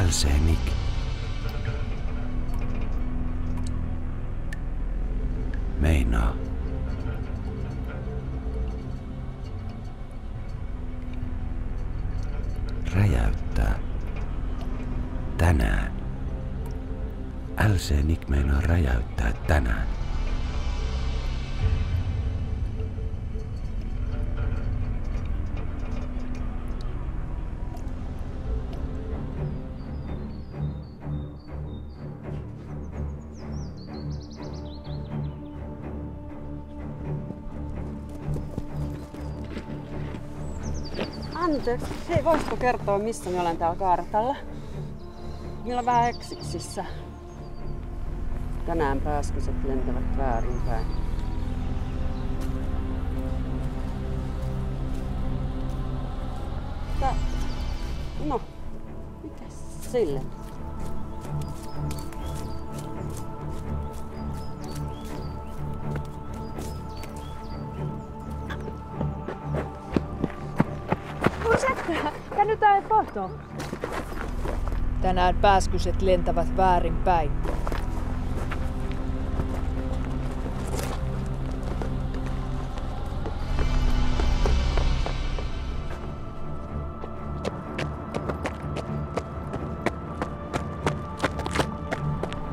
Alsenik. Meinaa. Räjäyttää. Tänään. Alsenik meinaa räjäyttää tänään. Anteeksi, hei, voisitko kertoa, missä mä olen täällä kartalla? Meillä on vähän eksiksissä. Tänään pääskyset lentävät väärinpäin. No, mitäs sille? Käännytään ei pohtoon. Tänään pääskyset lentävät väärinpäin.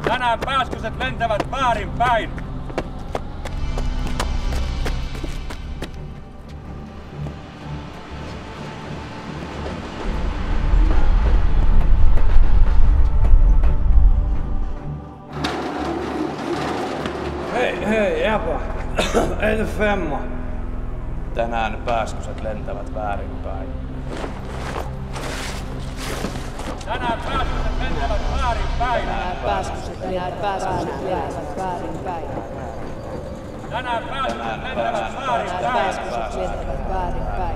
Tänään pääskyset lentävät väärinpäin. Hei, jäpä. Ei nyt femma. Tänään pääskyset lentävät väärinpäin. Tänään pääskyset lentävät väärinpäin. Tänään pääskyset lentävät väärinpäin. Tänään pääskyset lentävät väärinpäin.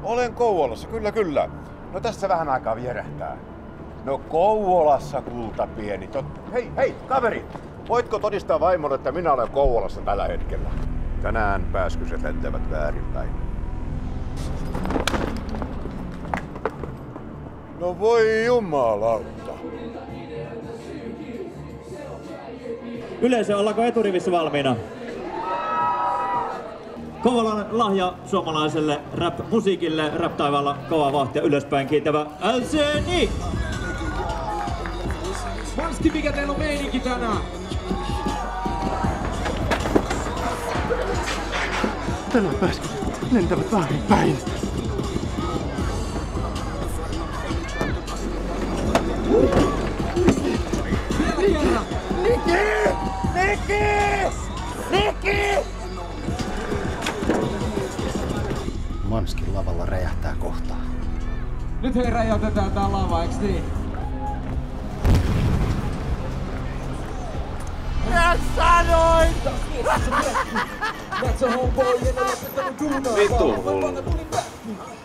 Olen Kouvolassa, kyllä. No tässä vähän aikaa vierähtää. No Kouvolassa, kulta pieni. Hei, kaveri! Voitko todistaa vaimolle, että minä olen Kouvolassa tällä hetkellä? Tänään pääskyset lentävät väärinpäin. No voi jumalauta. Yleisö, ollaanko eturivissä valmiina? Kouvolan lahja suomalaiselle rap-musiikille, rap-taivaalla kova vahtia ylöspäin kiitävä Alsenik! Manski, mikä teillä on meininki tänään? Tänään pääskyset lentävät väärinpäin. Niki! Manskin lavalla räjähtää kohta. Nyt hei räjäytetään tää lava, eiks niin? Mä sanoin! Vittu hullu.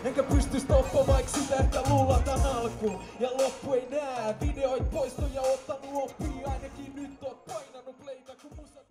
Enkä pysty stoppamaiksi sitä, että luulataan alkuun. Ja loppu ei nää, videoit poistoja ottanut oppia. Ainakin nyt oot painanut playtä kun musa...